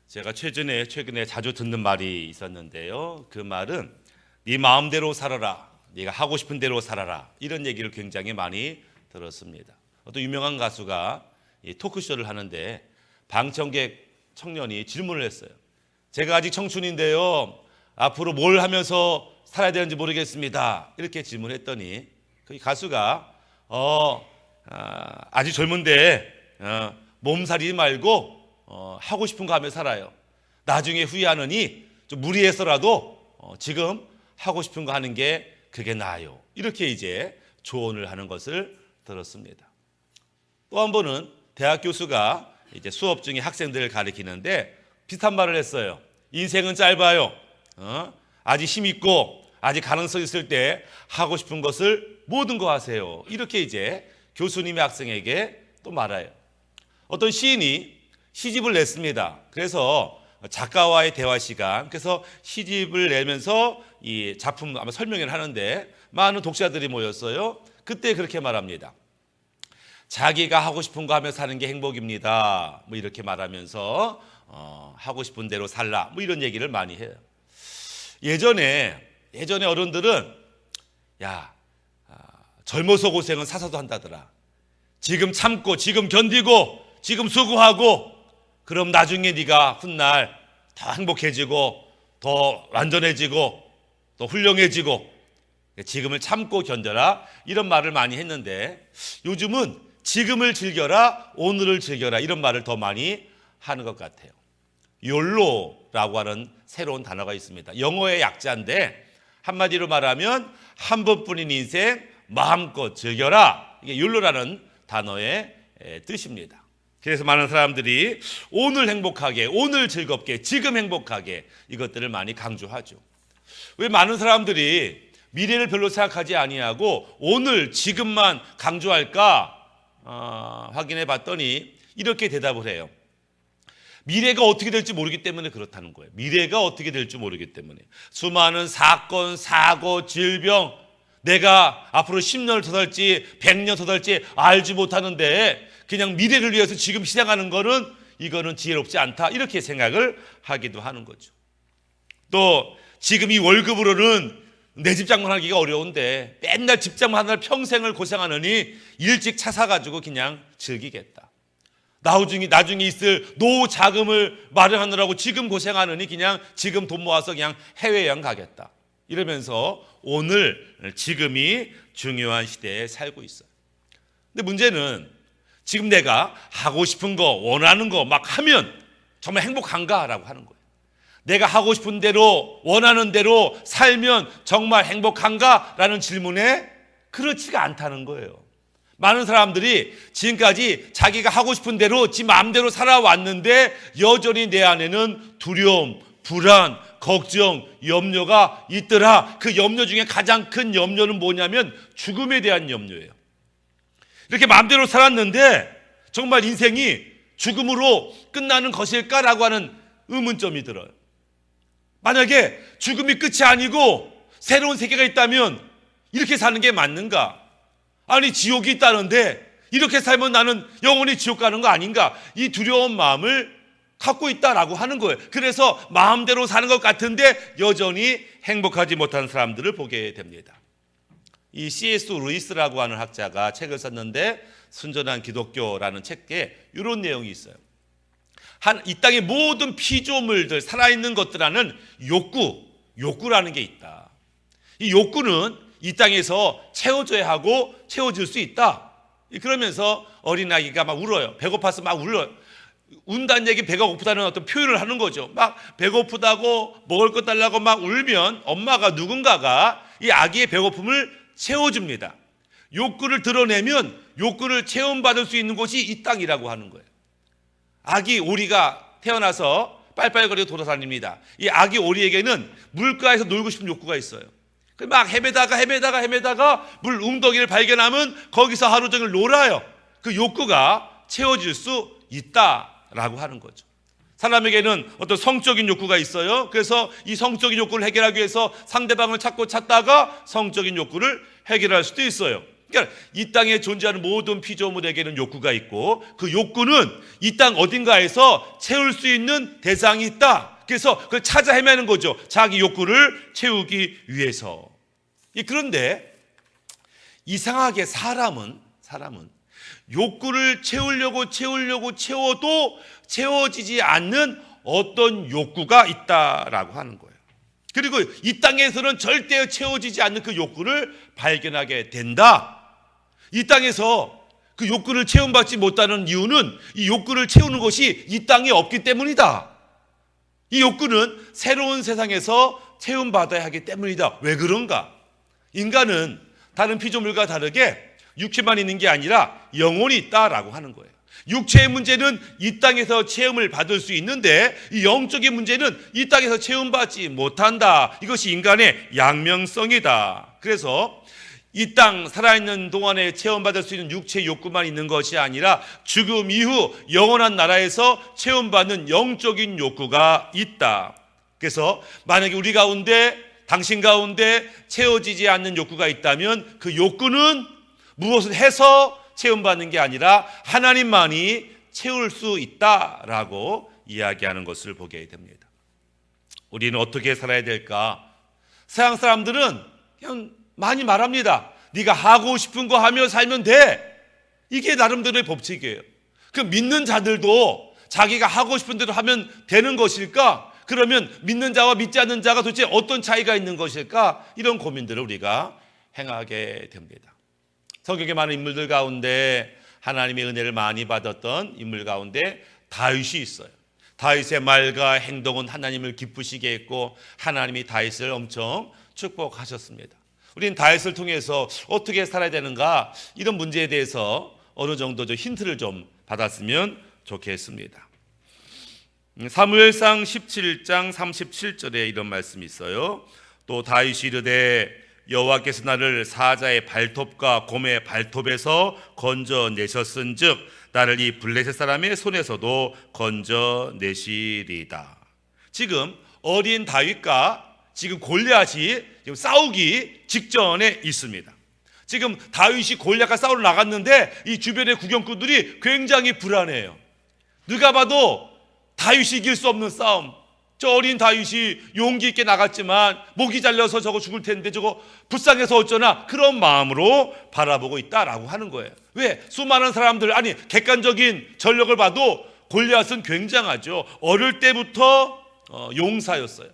제가 최근에 자주 듣는 말이 있었는데요. 그 말은 네 마음대로 살아라, 네가 하고 싶은 대로 살아라, 이런 얘기를 굉장히 많이 들었습니다. 어떤 유명한 가수가 토크쇼를 하는데 방청객 청년이 질문을 했어요. 제가 아직 청춘인데요, 앞으로 뭘 하면서 살아야 되는지 모르겠습니다. 이렇게 질문했더니 그 가수가 아직 젊은데 몸살이지 말고 하고 싶은 거 하며 살아요. 나중에 후회하느니 좀 무리해서라도 지금 하고 싶은 거 하는 게 그게 나아요. 이렇게 이제 조언을 하는 것을 들었습니다. 또 한 번은 대학 교수가 이제 수업 중에 학생들을 가르치는데 비슷한 말을 했어요. 인생은 짧아요. 아직 힘 있고 아직 가능성 있을 때 하고 싶은 것을 모든 거 하세요. 이렇게 이제 교수님의 학생에게 또 말해요. 어떤 시인이 시집을 냈습니다. 그래서 작가와의 대화 시간, 그래서 시집을 내면서 이 작품 아마 설명을 하는데 많은 독자들이 모였어요. 그때 그렇게 말합니다. 자기가 하고 싶은 거 하며 사는 게 행복입니다. 뭐 이렇게 말하면서 하고 싶은 대로 살라, 뭐 이런 얘기를 많이 해요. 예전에 어른들은 젊어서 고생은 사서도 한다더라. 지금 참고, 지금 견디고, 지금 수고하고, 그럼 나중에 네가 훗날 더 행복해지고, 더 완전해지고, 더 훌륭해지고, 지금을 참고 견뎌라, 이런 말을 많이 했는데 요즘은 지금을 즐겨라, 오늘을 즐겨라, 이런 말을 더 많이 하는 것 같아요. YOLO라고 하는 새로운 단어가 있습니다. 영어의 약자인데 한마디로 말하면 한 번뿐인 인생 마음껏 즐겨라, 이게 YOLO라는 단어의 뜻입니다. 그래서 많은 사람들이 오늘 행복하게, 오늘 즐겁게, 지금 행복하게, 이것들을 많이 강조하죠. 왜 많은 사람들이 미래를 별로 생각하지 아니하고 오늘 지금만 강조할까 확인해 봤더니 이렇게 대답을 해요. 미래가 어떻게 될지 모르기 때문에 그렇다는 거예요. 미래가 어떻게 될지 모르기 때문에. 수많은 사건, 사고, 질병, 내가 앞으로 10년을 더 살지 100년 더 살지 알지 못하는데 그냥 미래를 위해서 지금 시작하는 거는 이거는 지혜롭지 않다, 이렇게 생각을 하기도 하는 거죠. 또 지금 이 월급으로는 내 집 장만하기가 어려운데 맨날 집 장만하느라 평생을 고생하느니 일찍 차 사가지고 그냥 즐기겠다. 나중에 있을 노후 자금을 마련하느라고 지금 고생하느니 그냥 지금 돈 모아서 그냥 해외여행 가겠다. 이러면서 오늘 지금이 중요한 시대에 살고 있어요. 근데 문제는 지금 내가 하고 싶은 거, 원하는 거 막 하면 정말 행복한가라고 하는 거예요. 내가 하고 싶은 대로, 원하는 대로 살면 정말 행복한가라는 질문에 그렇지가 않다는 거예요. 많은 사람들이 지금까지 자기가 하고 싶은 대로 지 마음대로 살아왔는데 여전히 내 안에는 두려움, 불안, 걱정, 염려가 있더라. 그 염려 중에 가장 큰 염려는 뭐냐면 죽음에 대한 염려예요. 이렇게 마음대로 살았는데 정말 인생이 죽음으로 끝나는 것일까라고 하는 의문점이 들어요. 만약에 죽음이 끝이 아니고 새로운 세계가 있다면 이렇게 사는 게 맞는가? 아니, 지옥이 있다는데 이렇게 살면 나는 영원히 지옥 가는 거 아닌가? 이 두려운 마음을 갖고 있다라고 하는 거예요. 그래서 마음대로 사는 것 같은데 여전히 행복하지 못한 사람들을 보게 됩니다. 이 C.S. 루이스라고 하는 학자가 책을 썼는데 순전한 기독교라는 책에 이런 내용이 있어요. 이 땅의 모든 피조물들, 살아있는 것들하는 욕구라는 게 있다. 이 욕구는 이 땅에서 채워져야 하고 채워질 수 있다. 그러면서 어린아이가 막 울어요. 배고파서 막 울어요. 운다는 얘기, 배가 고프다는 어떤 표현을 하는 거죠. 막 배고프다고 먹을 것 달라고 막 울면 엄마가, 누군가가 이 아기의 배고픔을 채워줍니다. 욕구를 드러내면 욕구를 체험받을 수 있는 곳이 이 땅이라고 하는 거예요. 아기 오리가 태어나서 빨빨거리고 돌아다닙니다. 이 아기 오리에게는 물가에서 놀고 싶은 욕구가 있어요. 막 헤매다가 물 웅덩이를 발견하면 거기서 하루 종일 놀아요. 그 욕구가 채워질 수 있다라고 하는 거죠. 사람에게는 어떤 성적인 욕구가 있어요. 그래서 이 성적인 욕구를 해결하기 위해서 상대방을 찾다가 성적인 욕구를 해결할 수도 있어요. 그러니까 이 땅에 존재하는 모든 피조물에게는 욕구가 있고 그 욕구는 이 땅 어딘가에서 채울 수 있는 대상이 있다. 그래서 그걸 찾아 헤매는 거죠. 자기 욕구를 채우기 위해서. 그런데 이상하게 사람은 욕구를 채우려고 채워도 채워지지 않는 어떤 욕구가 있다라고 하는 거예요. 그리고 이 땅에서는 절대 채워지지 않는 그 욕구를 발견하게 된다. 이 땅에서 그 욕구를 채움받지 못하는 이유는 이 욕구를 채우는 것이 이 땅에 없기 때문이다. 이 욕구는 새로운 세상에서 채움받아야 하기 때문이다. 왜 그런가? 인간은 다른 피조물과 다르게 육체만 있는 게 아니라 영혼이 있다라고 하는 거예요. 육체의 문제는 이 땅에서 체험을 받을 수 있는데 이 영적인 문제는 이 땅에서 체험받지 못한다. 이것이 인간의 양면성이다. 그래서 이 땅 살아있는 동안에 체험받을 수 있는 육체 욕구만 있는 것이 아니라 죽음 이후 영원한 나라에서 체험받는 영적인 욕구가 있다. 그래서 만약에 우리 가운데 당신 가운데 채워지지 않는 욕구가 있다면 그 욕구는 무엇을 해서 체험받는 게 아니라 하나님만이 채울 수 있다라고 이야기하는 것을 보게 됩니다. 우리는 어떻게 살아야 될까? 서양 사람들은 그냥 많이 말합니다. 네가 하고 싶은 거 하며 살면 돼. 이게 나름대로의 법칙이에요. 그 믿는 자들도 자기가 하고 싶은 대로 하면 되는 것일까? 그러면 믿는 자와 믿지 않는 자가 도대체 어떤 차이가 있는 것일까? 이런 고민들을 우리가 행하게 됩니다. 성경에 많은 인물들 가운데 하나님의 은혜를 많이 받았던 인물 가운데 다윗이 있어요. 다윗의 말과 행동은 하나님을 기쁘시게 했고 하나님이 다윗을 엄청 축복하셨습니다. 우리는 다윗을 통해서 어떻게 살아야 되는가 이런 문제에 대해서 어느 정도 힌트를 좀 받았으면 좋겠습니다. 사무엘상 17장 37절에 이런 말씀이 있어요. 또 다윗이 이르되 여호와께서 나를 사자의 발톱과 곰의 발톱에서 건져내셨은즉 나를 이 블레셋 사람의 손에서도 건져내시리다. 지금 어린 다윗과 지금 골리앗이 지금 싸우기 직전에 있습니다. 지금 다윗이 골리앗과 싸우러 나갔는데 이 주변의 구경꾼들이 굉장히 불안해요. 누가 봐도 다윗이 이길 수 없는 싸움. 저 어린 다윗이 용기 있게 나갔지만 목이 잘려서 저거 죽을 텐데 저거 불쌍해서 어쩌나 그런 마음으로 바라보고 있다라고 하는 거예요. 왜? 수많은 사람들 아니 객관적인 전력을 봐도 골리앗은 굉장하죠. 어릴 때부터 용사였어요.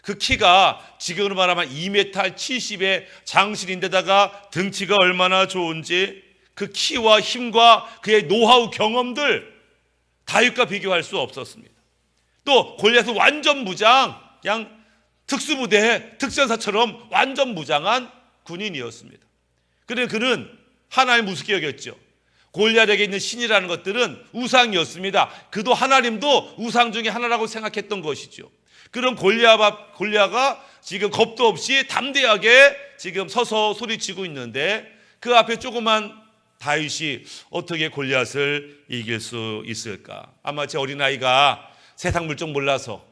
그 키가 지금으로 말하면 2m 70의 장신인데다가 등치가 얼마나 좋은지 그 키와 힘과 그의 노하우 경험들 다윗과 비교할 수 없었습니다. 또 골리앗은 완전 무장, 그냥 특수부대 특전사처럼 완전 무장한 군인이었습니다. 그런데 그는 하나님 우습게 여겼죠. 골리앗에게 있는 신이라는 것들은 우상이었습니다. 그도 하나님도 우상 중에 하나라고 생각했던 것이죠. 그런 골리앗가 지금 겁도 없이 담대하게 지금 서서 소리치고 있는데 그 앞에 조그만 다윗이 어떻게 골리앗을 이길 수 있을까? 아마 제 어린아이가 세상 물정 몰라서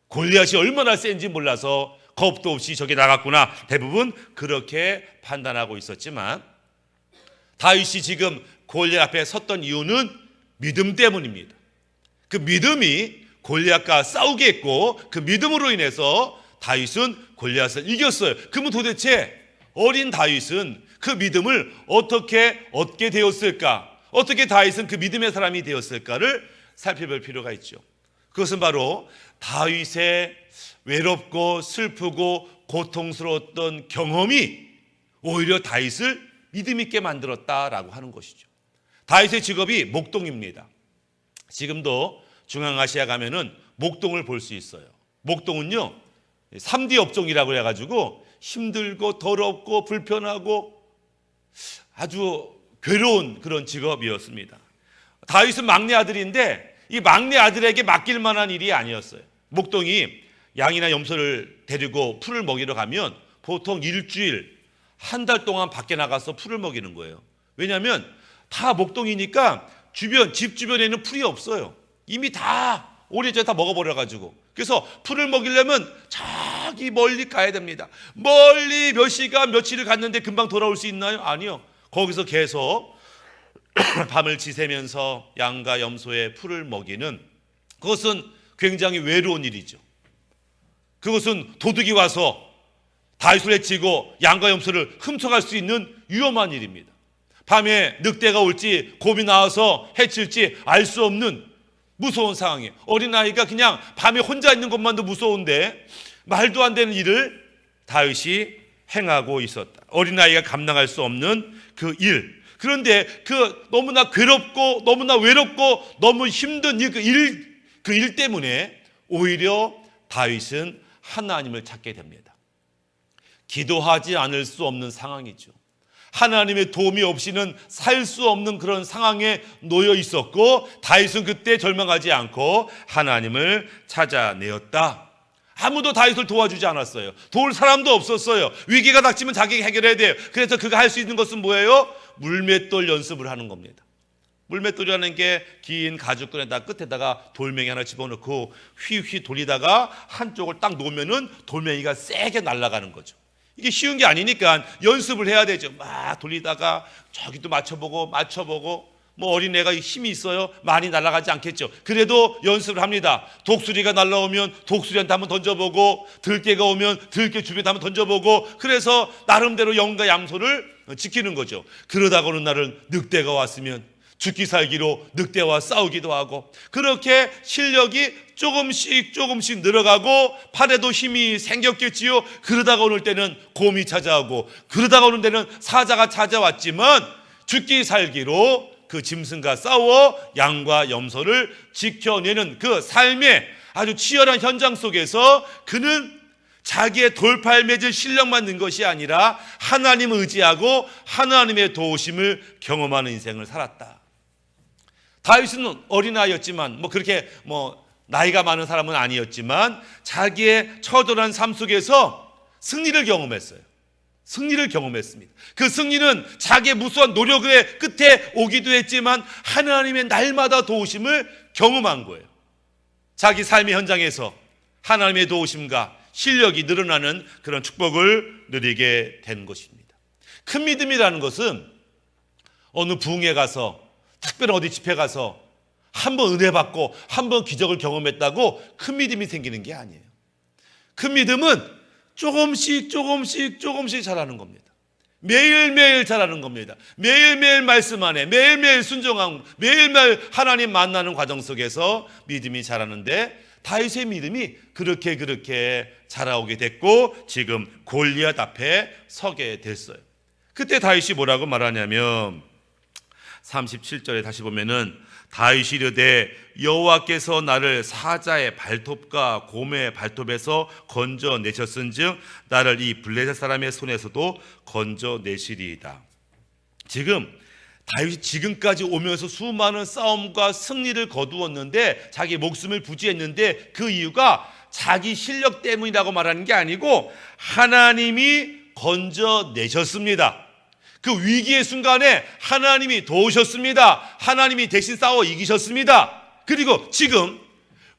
골리앗이 얼마나 센지 몰라서 겁도 없이 저기 나갔구나 대부분 그렇게 판단하고 있었지만 다윗이 지금 골리앗 앞에 섰던 이유는 믿음 때문입니다. 그 믿음이 골리앗과 싸우게 했고 그 믿음으로 인해서 다윗은 골리앗을 이겼어요. 그러면 도대체 어린 다윗은 그 믿음을 어떻게 얻게 되었을까? 어떻게 다윗은 그 믿음의 사람이 되었을까를 살펴볼 필요가 있죠. 그것은 바로 다윗의 외롭고 슬프고 고통스러웠던 경험이 오히려 다윗을 믿음 있게 만들었다라고 하는 것이죠. 다윗의 직업이 목동입니다. 지금도 중앙아시아 가면은 목동을 볼 수 있어요. 목동은요 3D 업종이라고 해가지고 힘들고 더럽고 불편하고 아주 괴로운 그런 직업이었습니다. 다윗은 막내 아들인데 이 막내 아들에게 맡길 만한 일이 아니었어요. 목동이 양이나 염소를 데리고 풀을 먹이러 가면 보통 일주일, 한 달 동안 밖에 나가서 풀을 먹이는 거예요. 왜냐하면 다 목동이니까 집 주변에는 풀이 없어요. 이미 다 오래전에 다 먹어버려가지고. 그래서 풀을 먹이려면 저기 멀리 가야 됩니다. 멀리 몇 시간 며칠을 갔는데 금방 돌아올 수 있나요? 아니요. 거기서 계속 밤을 지새면서 양과 염소의 풀을 먹이는, 그것은 굉장히 외로운 일이죠. 그것은 도둑이 와서 다윗을 해치고 양과 염소를 훔쳐갈 수 있는 위험한 일입니다. 밤에 늑대가 올지 곰이 나와서 해칠지 알 수 없는 무서운 상황이에요. 어린아이가 그냥 밤에 혼자 있는 것만도 무서운데 말도 안 되는 일을 다윗이 행하고 있었다. 어린아이가 감당할 수 없는 그 일. 그런데 그 너무나 괴롭고 너무나 외롭고 너무 힘든 그 일 때문에 오히려 다윗은 하나님을 찾게 됩니다. 기도하지 않을 수 없는 상황이죠. 하나님의 도움이 없이는 살 수 없는 그런 상황에 놓여 있었고, 다윗은 그때 절망하지 않고 하나님을 찾아내었다. 아무도 다윗을 도와주지 않았어요. 도울 사람도 없었어요. 위기가 닥치면 자기가 해결해야 돼요. 그래서 그가 할 수 있는 것은 뭐예요? 물맷돌 연습을 하는 겁니다. 물맷돌이라는 게 긴 가죽끈에다 끝에다가 돌멩이 하나 집어넣고 휘휘 돌리다가 한쪽을 딱 놓으면은 돌멩이가 세게 날아가는 거죠. 이게 쉬운 게 아니니까 연습을 해야 되죠. 막 돌리다가 저기도 맞춰보고 뭐 어린애가 힘이 있어요. 많이 날아가지 않겠죠. 그래도 연습을 합니다. 독수리가 날아오면 독수리한테 한번 던져보고, 들깨가 오면 들깨 주변에 한번 던져보고, 그래서 나름대로 영과 양소를 지키는 거죠. 그러다가 어느 날은 늑대가 왔으면 죽기 살기로 늑대와 싸우기도 하고, 그렇게 실력이 조금씩 늘어가고 팔에도 힘이 생겼겠지요. 그러다가 어느 때는 곰이 찾아오고, 그러다가 어느 때는 사자가 찾아왔지만 죽기 살기로 그 짐승과 싸워 양과 염소를 지켜내는 그 삶의 아주 치열한 현장 속에서 그는 자기의 돌팔매질 실력만 는 것이 아니라 하나님을 의지하고 하나님의 도우심을 경험하는 인생을 살았다. 다윗은 어린아이였지만 그렇게 나이가 많은 사람은 아니었지만 자기의 처절한 삶 속에서 승리를 경험했어요. 승리를 경험했습니다. 그 승리는 자기의 무수한 노력의 끝에 오기도 했지만 하나님의 날마다 도우심을 경험한 거예요. 자기 삶의 현장에서 하나님의 도우심과 실력이 늘어나는 그런 축복을 누리게 된 것입니다. 큰 믿음이라는 것은 어느 부흥회 가서, 특별한 어디 집회 가서 한 번 은혜 받고 한 번 기적을 경험했다고 큰 믿음이 생기는 게 아니에요. 큰 믿음은 조금씩 자라는 겁니다. 매일매일 자라는 겁니다. 매일매일 말씀 안에, 매일매일 순종하고, 매일매일 하나님 만나는 과정 속에서 믿음이 자라는데, 다윗의 믿음이 그렇게 자라오게 됐고 지금 골리앗 앞에 서게 됐어요. 그때 다윗이 뭐라고 말하냐면 37절에 다시 보면은, 다윗이 이르되 여호와께서 나를 사자의 발톱과 곰의 발톱에서 건져내셨은즉 나를 이 블레셋 사람의 손에서도 건져내시리이다. 지금 다윗이 지금까지 오면서 수많은 싸움과 승리를 거두었는데, 자기 목숨을 부지했는데 그 이유가 자기 실력 때문이라고 말하는 게 아니고 하나님이 건져내셨습니다. 그 위기의 순간에 하나님이 도우셨습니다. 하나님이 대신 싸워 이기셨습니다. 그리고 지금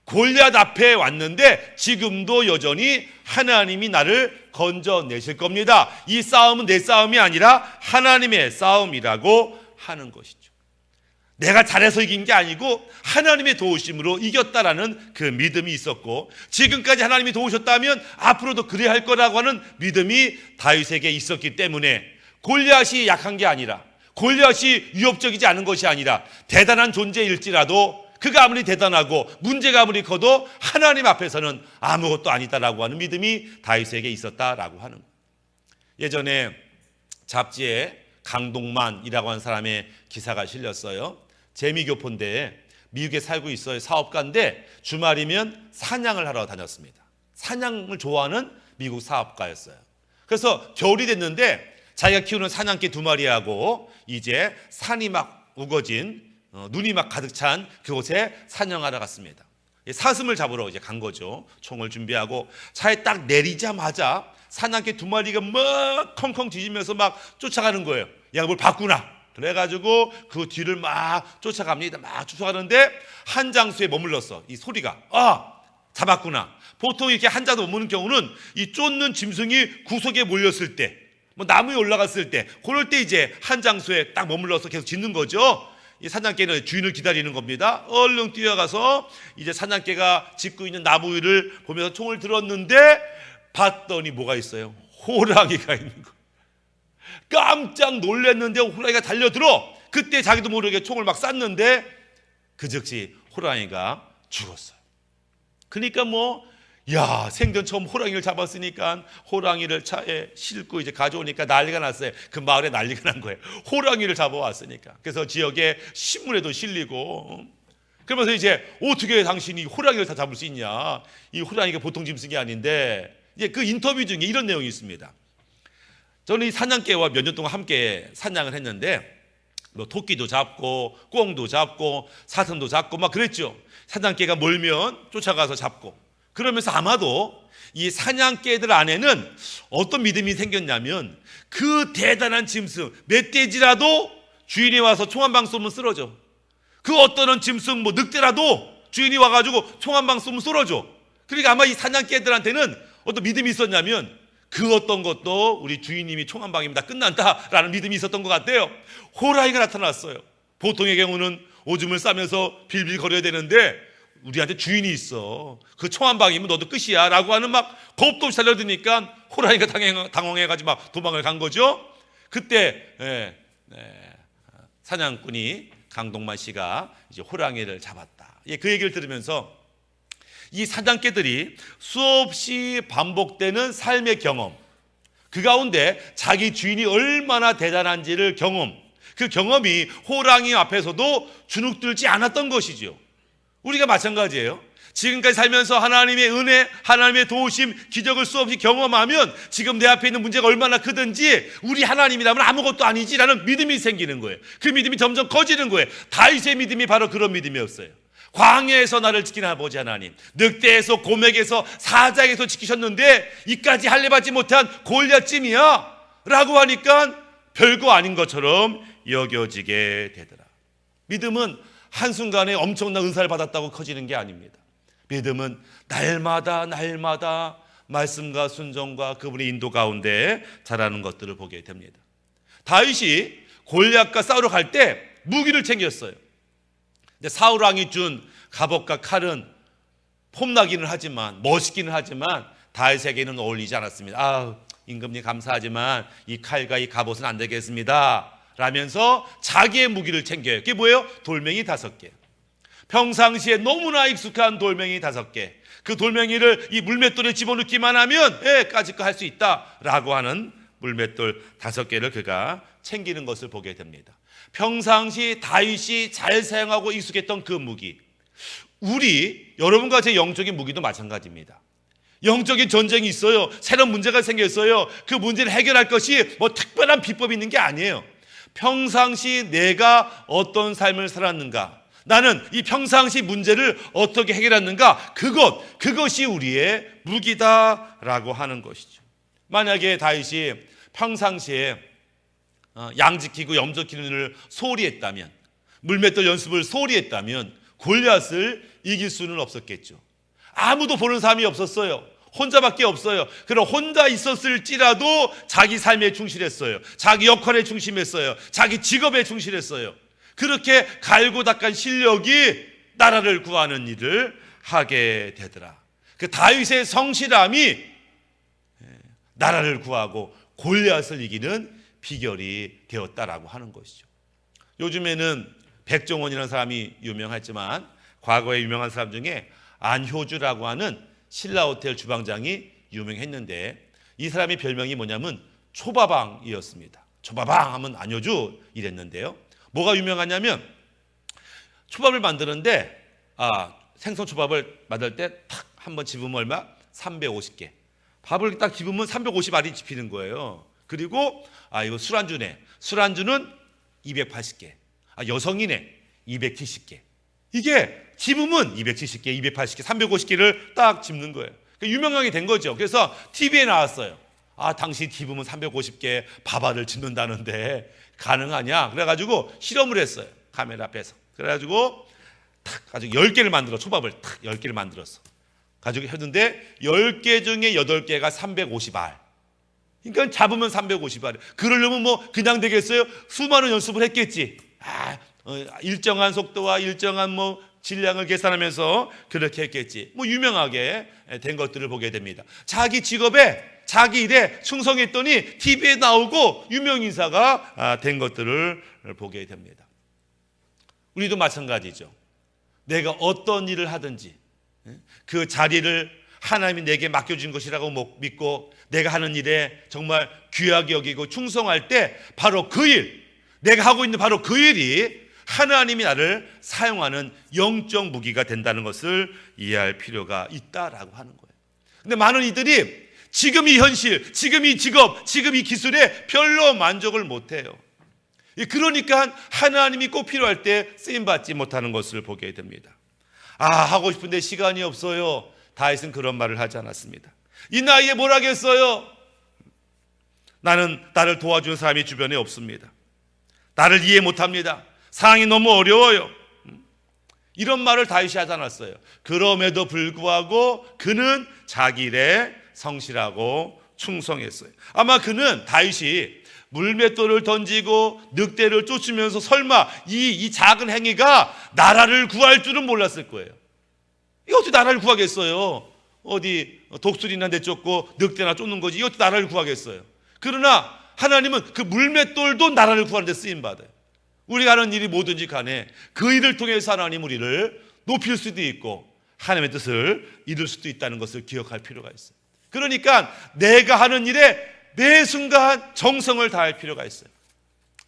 골리앗 앞에 왔는데 지금도 여전히 하나님이 나를 건져내실 겁니다. 이 싸움은 내 싸움이 아니라 하나님의 싸움이라고 하는 것이죠. 내가 잘해서 이긴 게 아니고 하나님의 도우심으로 이겼다라는 그 믿음이 있었고, 지금까지 하나님이 도우셨다면 앞으로도 그래야 할 거라고 하는 믿음이 다윗에게 있었기 때문에 골리앗이 약한 게 아니라, 골리앗이 위협적이지 않은 것이 아니라 대단한 존재일지라도 그가 아무리 대단하고 문제가 아무리 커도 하나님 앞에서는 아무것도 아니다라고 하는 믿음이 다윗에게 있었다라고 하는 거예요. 예전에 잡지에 강동만이라고 하는 사람의 기사가 실렸어요. 재미교포인데 미국에 살고 있어요. 사업가인데 주말이면 사냥을 하러 다녔습니다. 사냥을 좋아하는 미국 사업가였어요. 그래서 겨울이 됐는데 자기가 키우는 사냥개 2마리하고 이제 산이 막 우거진 눈이 막 가득 찬 그곳에 사냥하러 갔습니다. 사슴을 잡으러 이제 간 거죠. 총을 준비하고 차에 딱 내리자마자 사냥개 2마리가 막 컹컹 뒤지면서 막 쫓아가는 거예요. 야, 뭘 봤구나. 그래가지고 그 뒤를 막 쫓아갑니다. 막 쫓아가는데 한 장소에 머물렀어. 이 소리가 잡았구나. 보통 이렇게 한 장도 머무는 경우는 이 쫓는 짐승이 구석에 몰렸을 때, 뭐 나무에 올라갔을 때, 그럴 때 이제 한 장소에 딱 머물러서 계속 짖는 거죠. 이 사냥개는 주인을 기다리는 겁니다. 얼른 뛰어가서 이제 사냥개가 짖고 있는 나무 위를 보면서 총을 들었는데 봤더니 뭐가 있어요? 호랑이가 있는 거예요. 깜짝 놀랐는데 호랑이가 달려들어. 그때 자기도 모르게 총을 막 쐈는데 그 즉시 호랑이가 죽었어요. 그러니까 생전 처음 호랑이를 잡았으니까 호랑이를 차에 싣고 이제 가져오니까 난리가 났어요. 그 마을에 난리가 난 거예요. 호랑이를 잡아왔으니까. 그래서 지역에 신문에도 실리고, 그러면서 이제 어떻게 당신이 호랑이를 다 잡을 수 있냐? 이 호랑이가 보통 짐승이 아닌데, 이제 그 인터뷰 중에 이런 내용이 있습니다. 저는 이 사냥개와 몇 년 동안 함께 사냥을 했는데, 토끼도 잡고 꿩도 잡고 사슴도 잡고 막 그랬죠. 사냥개가 몰면 쫓아가서 잡고, 그러면서 아마도 이 사냥개들 안에는 어떤 믿음이 생겼냐면, 그 대단한 짐승 멧돼지라도 주인이 와서 총 한 방 쏘면 쓰러져. 그 어떤 짐승 늑대라도 주인이 와가지고 총 한 방 쏘면 쓰러져. 그러니까 아마 이 사냥개들한테는 어떤 믿음이 있었냐면, 그 어떤 것도 우리 주인님이 총 한 방이면 다 끝난다라는 믿음이 있었던 것 같아요. 호랑이가 나타났어요. 보통의 경우는 오줌을 싸면서 빌빌 거려야 되는데 우리한테 주인이 있어. 그 총 한 방이면 너도 끝이야 라고 하는 막 겁도 없이 달려드니까 호랑이가 당황해가지고 막 도망을 간 거죠. 그때 사냥꾼이 강동만 씨가 이제 호랑이를 잡았다. 그 얘기를 들으면서 이 사냥개들이 수없이 반복되는 삶의 경험, 그 가운데 자기 주인이 얼마나 대단한지를 그 경험이 호랑이 앞에서도 주눅들지 않았던 것이죠. 우리가 마찬가지예요. 지금까지 살면서 하나님의 은혜, 하나님의 도우심, 기적을 수없이 경험하면 지금 내 앞에 있는 문제가 얼마나 크든지 우리 하나님이라면 아무것도 아니지라는 믿음이 생기는 거예요. 그 믿음이 점점 커지는 거예요. 다윗의 믿음이 바로 그런 믿음이었어요. 광야에서 나를 지키는 아버지 하나님, 늑대에서 고맥에서 사자에서 지키셨는데 이까지 할례받지 못한 골리앗쯤이야 라고 하니까 별거 아닌 것처럼 여겨지게 되더라. 믿음은 한순간에 엄청난 은사를 받았다고 커지는 게 아닙니다. 믿음은 날마다 말씀과 순종과 그분의 인도 가운데 자라는 것들을 보게 됩니다. 다윗이 골리앗과 싸우러 갈 때 무기를 챙겼어요. 근데 사울 왕이 준 갑옷과 칼은 폼나기는 하지만, 멋있기는 하지만 다윗에게는 어울리지 않았습니다. 임금님 감사하지만 이 칼과 이 갑옷은 안 되겠습니다 라면서 자기의 무기를 챙겨요. 그게 뭐예요? 돌멩이 5개. 평상시에 너무나 익숙한 돌멩이 5개. 그 돌멩이를 이 물맷돌에 집어넣기만 하면 까짓 거 할 수 있다라고 하는 물맷돌 5개를 그가 챙기는 것을 보게 됩니다. 평상시 다윗이 잘 사용하고 익숙했던 그 무기, 여러분과 제 영적인 무기도 마찬가지입니다. 영적인 전쟁이 있어요. 새로운 문제가 생겼어요. 그 문제를 해결할 것이 특별한 비법이 있는 게 아니에요. 평상시 내가 어떤 삶을 살았는가, 나는 이 평상시 문제를 어떻게 해결했는가, 그것이 우리의 무기다라고 하는 것이죠. 만약에 다윗이 평상시에 양 지키고 염 지키는 일을 소홀히 했다면, 물맷돌 연습을 소홀히 했다면 골리앗을 이길 수는 없었겠죠. 아무도 보는 사람이 없었어요. 혼자밖에 없어요. 그럼 혼자 있었을지라도 자기 삶에 충실했어요. 자기 역할에 충실했어요. 자기 직업에 충실했어요. 그렇게 갈고 닦은 실력이 나라를 구하는 일을 하게 되더라. 그 다윗의 성실함이 나라를 구하고 골리앗을 이기는 비결이 되었다라고 하는 것이죠. 요즘에는 백종원이라는 사람이 유명하지만 과거에 유명한 사람 중에 안효주라고 하는 신라호텔 주방장이 유명했는데, 이 사람의 별명이 뭐냐면 초밥왕이었습니다. 초밥왕 하면 안효주 이랬는데요. 뭐가 유명하냐면 초밥을 만드는데 생선 초밥을 만들 때 탁 한번 집으면 얼마? 350개. 밥을 딱 집으면 350알이 집히는 거예요. 그리고 이거 술안주네. 술안주는 280개. 여성이네. 270개. 이게 집으면 270개, 280개, 350개를 딱 집는 거예요. 유명하게 된 거죠. 그래서 TV에 나왔어요. 당신 집으면 350개 밥알을 집는다는데 가능하냐? 그래가지고 실험을 했어요. 카메라 앞에서. 그래가지고 탁 가지고 10개를 만들어, 초밥을 탁 10개를 만들었어. 가지고 했는데 10개 중에 8개가 350알. 그러니까 잡으면 350알. 그러려면 뭐 그냥 되겠어요? 수많은 연습을 했겠지. 일정한 속도와 일정한 뭐 질량을 계산하면서 그렇게 했겠지. 뭐 유명하게 된 것들을 보게 됩니다. 자기 직업에 자기 일에 충성했더니 TV에 나오고 유명인사가 된 것들을 보게 됩니다. 우리도 마찬가지죠. 내가 어떤 일을 하든지 그 자리를 하나님이 내게 맡겨준 것이라고 믿고 내가 하는 일에 정말 귀하게 여기고 충성할 때 바로 그 일, 내가 하고 있는 바로 그 일이 하나님이 나를 사용하는 영적 무기가 된다는 것을 이해할 필요가 있다라고 하는 거예요. 근데 많은 이들이 지금 이 현실, 지금 이 직업, 지금 이 기술에 별로 만족을 못해요. 그러니까 하나님이 꼭 필요할 때 쓰임받지 못하는 것을 보게 됩니다. 하고 싶은데 시간이 없어요. 다윗은 그런 말을 하지 않았습니다. 이 나이에 뭘 하겠어요? 나를 도와주는 사람이 주변에 없습니다. 나를 이해 못합니다. 상황이 너무 어려워요. 이런 말을 다윗이 하지 않았어요. 그럼에도 불구하고 그는 자기 일에 성실하고 충성했어요. 아마 그는 다윗이 물맷돌을 던지고 늑대를 쫓으면서 설마 이 작은 행위가 나라를 구할 줄은 몰랐을 거예요. 이거 어떻게 나라를 구하겠어요? 어디 독수리나 내쫓고 늑대나 쫓는 거지. 이거 어떻게 나라를 구하겠어요? 그러나 하나님은 그 물맷돌도 나라를 구하는 데 쓰임받아요. 우리가 하는 일이 뭐든지 간에 그 일을 통해서 하나님 우리를 높일 수도 있고 하나님의 뜻을 이룰 수도 있다는 것을 기억할 필요가 있어요. 그러니까 내가 하는 일에 매 순간 정성을 다할 필요가 있어요.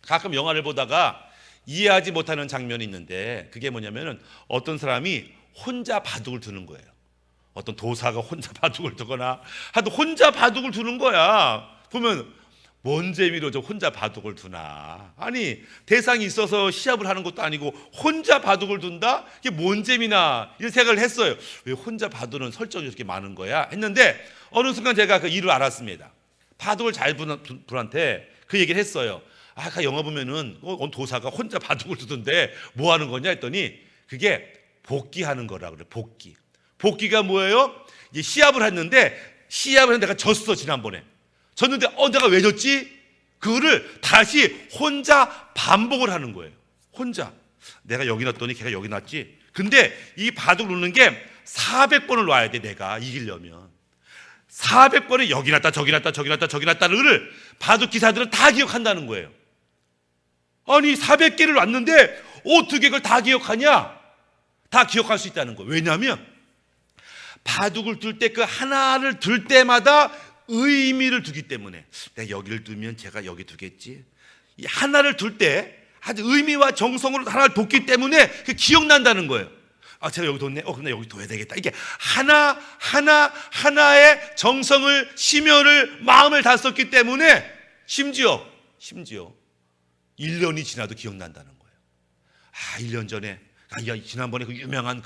가끔 영화를 보다가 이해하지 못하는 장면이 있는데 그게 뭐냐면은 어떤 사람이 혼자 바둑을 두는 거예요. 어떤 도사가 혼자 바둑을 두거나 하여튼 혼자 바둑을 두는 거야. 보면 뭔 재미로 저 혼자 바둑을 두나. 아니 대상이 있어서 시합을 하는 것도 아니고 혼자 바둑을 둔다? 이게 뭔 재미나 이런 생각을 했어요. 왜 혼자 바둑은 설정이 이렇게 많은 거야? 했는데 어느 순간 제가 그 이유를 알았습니다. 바둑을 잘 부는 분한테 그 얘기를 했어요. 아까 영화 보면은 도사가 혼자 바둑을 두던데 뭐 하는 거냐 했더니 그게 복기하는 거라 그래. 복기가 뭐예요? 이제 시합을 했는데 내가 졌어. 지난번에 졌는데 내가 왜 졌지? 그거를 다시 혼자 반복을 하는 거예요. 혼자 내가 여기 놨더니 걔가 여기 놨지. 근데 이 바둑 놓는 게 400번을 놔야 돼. 내가 이기려면 400번을 여기 놨다 저기 놨다 저기 놨다 저기 놨다를 바둑 기사들은 다 기억한다는 거예요. 아니 400개를 놨는데 어떻게 그걸 다 기억하냐? 다 기억할 수 있다는 거예요. 왜냐하면 바둑을 둘 때 그 하나를 둘 때마다 의미를 두기 때문에 내가 여기를 두면 제가 여기 두겠지. 이 하나를 둘 때 아주 의미와 정성으로 하나를 뒀기 때문에 그 기억난다는 거예요. 제가 여기 뒀네. 그럼 나 여기 둬야 되겠다. 이게 하나의 정성을, 심혈을, 마음을 다 썼기 때문에 심지어 1년이 지나도 기억난다는 거예요. 1년 전에 지난번에 그 유명한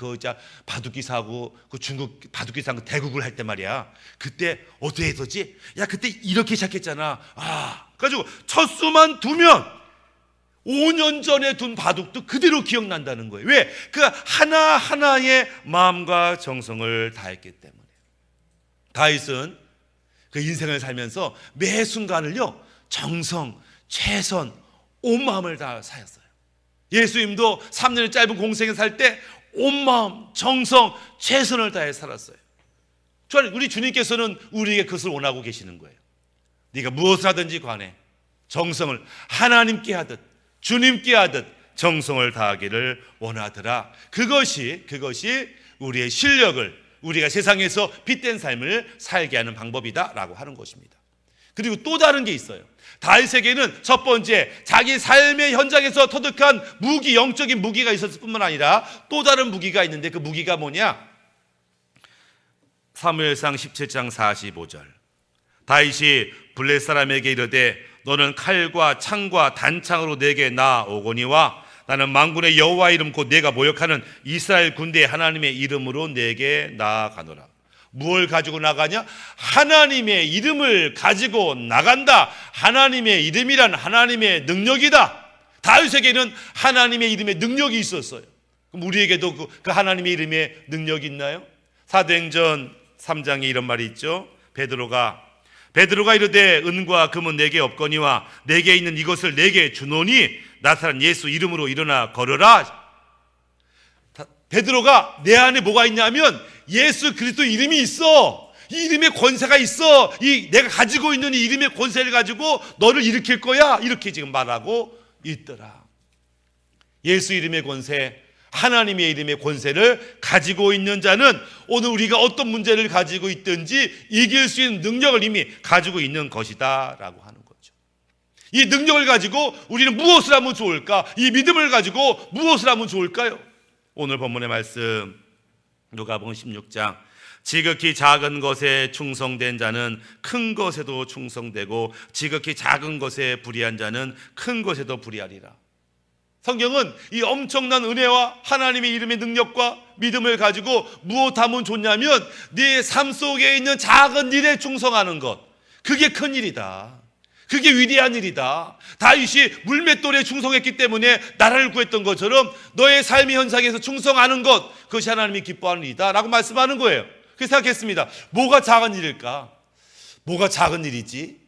바둑기 사고 그 중국 바둑기 산 그 대국을 할 때 말이야. 그때 어떻게 했었지? 그때 이렇게 시작했잖아. 그래가지고 첫 수만 두면 5년 전에 둔 바둑도 그대로 기억난다는 거예요. 왜? 그 하나하나의 마음과 정성을 다했기 때문에. 다윗은 그 인생을 살면서 매 순간을요 정성, 최선, 온 마음을 다 사였어요. 예수님도 3년의 짧은 공생에 살 때 온 마음, 정성, 최선을 다해 살았어요. 우리 주님께서는 우리에게 그것을 원하고 계시는 거예요. 네가 무엇을 하든지 간에 정성을 하나님께 하듯 주님께 하듯 정성을 다하기를 원하더라. 그것이 우리의 실력을 우리가 세상에서 빛된 삶을 살게 하는 방법이다라고 하는 것입니다. 그리고 또 다른 게 있어요. 다윗에게는 첫 번째 자기 삶의 현장에서 터득한 무기, 영적인 무기가 있었을 뿐만 아니라 또 다른 무기가 있는데 그 무기가 뭐냐? 사무엘상 17장 45절 다윗이 블레 사람에게 이르되 너는 칼과 창과 단창으로 내게 나오거니와 나는 만군의 여호와 이름 곧 내가 모욕하는 이스라엘 군대의 하나님의 이름으로 내게 나아가노라. 무엇을 가지고 나가냐? 하나님의 이름을 가지고 나간다. 하나님의 이름이란 하나님의 능력이다. 다윗에게는 하나님의 이름의 능력이 있었어요. 그럼 우리에게도 그 하나님의 이름의 능력이 있나요? 사도행전 3장에 이런 말이 있죠. 베드로가 베드로가 이르되 은과 금은 내게 없거니와 내게 있는 이것을 내게 주노니 나타난 예수 이름으로 일어나 걸어라. 베드로가 내 안에 뭐가 있냐면 예수 그리스도 이름이 있어. 이 이름의 권세가 있어. 이 내가 가지고 있는 이 이름의 권세를 가지고 너를 일으킬 거야. 이렇게 지금 말하고 있더라. 예수 이름의 권세, 하나님의 이름의 권세를 가지고 있는 자는 오늘 우리가 어떤 문제를 가지고 있든지 이길 수 있는 능력을 이미 가지고 있는 것이다 라고 하는 거죠. 이 능력을 가지고 우리는 무엇을 하면 좋을까? 이 믿음을 가지고 무엇을 하면 좋을까요? 오늘 본문의 말씀 누가복음 16장 지극히 작은 것에 충성된 자는 큰 것에도 충성되고 지극히 작은 것에 불의한 자는 큰 것에도 불의하리라. 성경은 이 엄청난 은혜와 하나님의 이름의 능력과 믿음을 가지고 무엇하면 좋냐면 네 삶 속에 있는 작은 일에 충성하는 것, 그게 큰 일이다. 그게 위대한 일이다. 다윗이 물맷돌에 충성했기 때문에 나라를 구했던 것처럼 너의 삶의 현상에서 충성하는 것, 그것이 하나님이 기뻐하는 일이다 라고 말씀하는 거예요. 그래서 생각했습니다. 뭐가 작은 일일까? 뭐가 작은 일이지?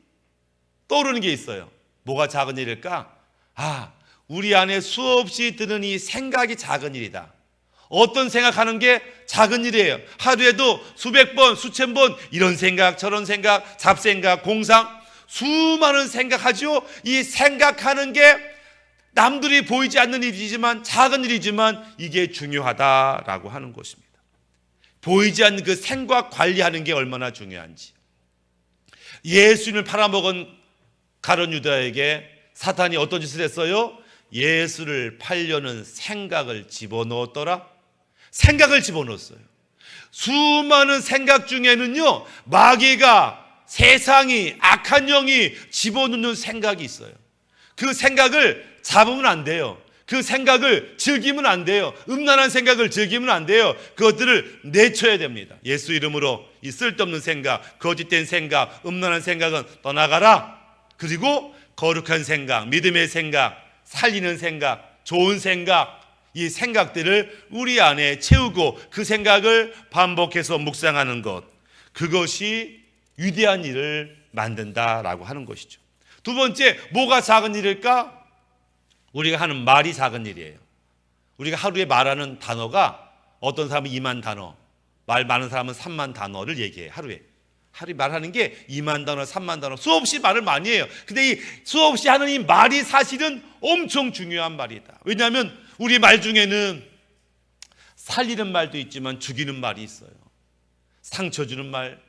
떠오르는 게 있어요. 뭐가 작은 일일까? 우리 안에 수없이 드는 이 생각이 작은 일이다. 어떤 생각하는 게 작은 일이에요. 하루에도 수백 번, 수천 번 이런 생각, 저런 생각, 잡생각, 공상, 수많은 생각하죠. 이 생각하는 게 남들이 보이지 않는 일이지만 작은 일이지만 이게 중요하다라고 하는 것입니다. 보이지 않는 그 생각 관리하는 게 얼마나 중요한지. 예수님을 팔아먹은 가룟 유다에게 사탄이 어떤 짓을 했어요? 예수를 팔려는 생각을 집어넣었더라. 생각을 집어넣었어요. 수많은 생각 중에는요, 마귀가, 세상이, 악한 영이 집어넣는 생각이 있어요. 그 생각을 잡으면 안 돼요. 그 생각을 즐기면 안 돼요. 음란한 생각을 즐기면 안 돼요. 그것들을 내쳐야 됩니다. 예수 이름으로 이 쓸데없는 생각, 거짓된 생각, 음란한 생각은 떠나가라. 그리고 거룩한 생각, 믿음의 생각, 살리는 생각, 좋은 생각, 이 생각들을 우리 안에 채우고 그 생각을 반복해서 묵상하는 것, 그것이 위대한 일을 만든다라고 하는 것이죠. 두 번째, 뭐가 작은 일일까? 우리가 하는 말이 작은 일이에요. 우리가 하루에 말하는 단어가 어떤 사람은 2만 단어, 말 많은 사람은 3만 단어를 얘기해요. 하루에 말하는 게 2만 단어, 3만 단어, 수없이 말을 많이 해요. 근데 이 수없이 하는 이 말이 사실은 엄청 중요한 말이다. 왜냐하면 우리 말 중에는 살리는 말도 있지만 죽이는 말이 있어요. 상처 주는 말,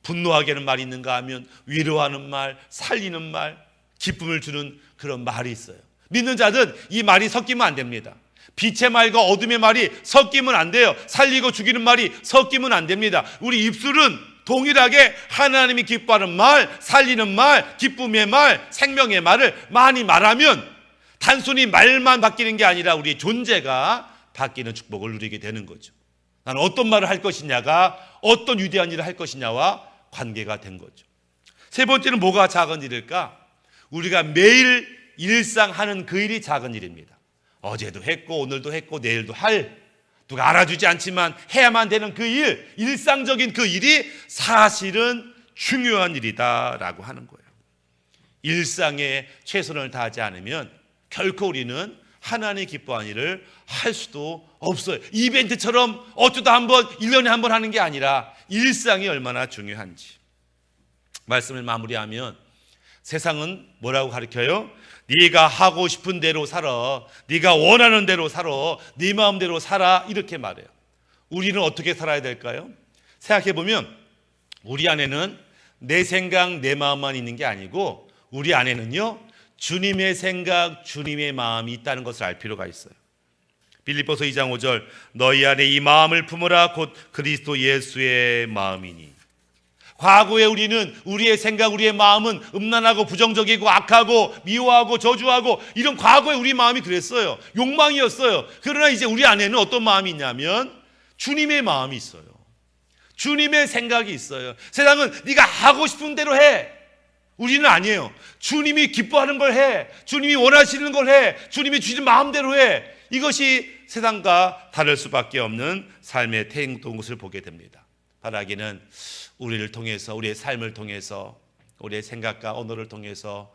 분노하게 하는 말이 있는가 하면 위로하는 말, 살리는 말, 기쁨을 주는 그런 말이 있어요. 믿는 자는 이 말이 섞이면 안 됩니다. 빛의 말과 어둠의 말이 섞이면 안 돼요. 살리고 죽이는 말이 섞이면 안 됩니다. 우리 입술은 동일하게 하나님이 기뻐하는 말, 살리는 말, 기쁨의 말, 생명의 말을 많이 말하면 단순히 말만 바뀌는 게 아니라 우리의 존재가 바뀌는 축복을 누리게 되는 거죠. 나는 어떤 말을 할 것이냐가 어떤 위대한 일을 할 것이냐와 관계가 된 거죠. 세 번째는 뭐가 작은 일일까? 우리가 매일 일상 하는 그 일이 작은 일입니다. 어제도 했고 오늘도 했고 내일도 할, 누가 알아주지 않지만 해야만 되는 그 일, 일상적인 그 일이 사실은 중요한 일이다라고 하는 거예요. 일상에 최선을 다하지 않으면 결코 우리는 하나님이 기뻐하는 일을 할 수도 없어요. 이벤트처럼 어쩌다 한번 1년에 한 번 하는 게 아니라 일상이 얼마나 중요한지. 말씀을 마무리하면 세상은 뭐라고 가르쳐요? 네가 하고 싶은 대로 살아, 네가 원하는 대로 살아, 네 마음대로 살아, 이렇게 말해요. 우리는 어떻게 살아야 될까요? 생각해보면 우리 안에는 내 생각, 내 마음만 있는 게 아니고 우리 안에는요, 주님의 생각, 주님의 마음이 있다는 것을 알 필요가 있어요. 빌립보서 2장 5절, 너희 안에 이 마음을 품으라 곧 그리스도 예수의 마음이니. 과거에 우리는 우리의 생각, 우리의 마음은 음란하고 부정적이고 악하고 미워하고 저주하고 이런 과거에 우리 마음이 그랬어요. 욕망이었어요. 그러나 이제 우리 안에는 어떤 마음이 있냐면 주님의 마음이 있어요. 주님의 생각이 있어요. 세상은 네가 하고 싶은 대로 해. 우리는 아니에요. 주님이 기뻐하는 걸 해. 주님이 원하시는 걸 해. 주님이 주신 마음대로 해. 이것이 세상과 다를 수밖에 없는 삶의 태행된 것을 보게 됩니다. 살아가기는 우리를 통해서, 우리의 삶을 통해서, 우리의 생각과 언어를 통해서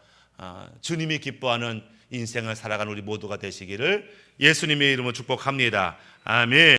주님이 기뻐하는 인생을 살아가는 우리 모두가 되시기를 예수님의 이름으로 축복합니다. 아멘.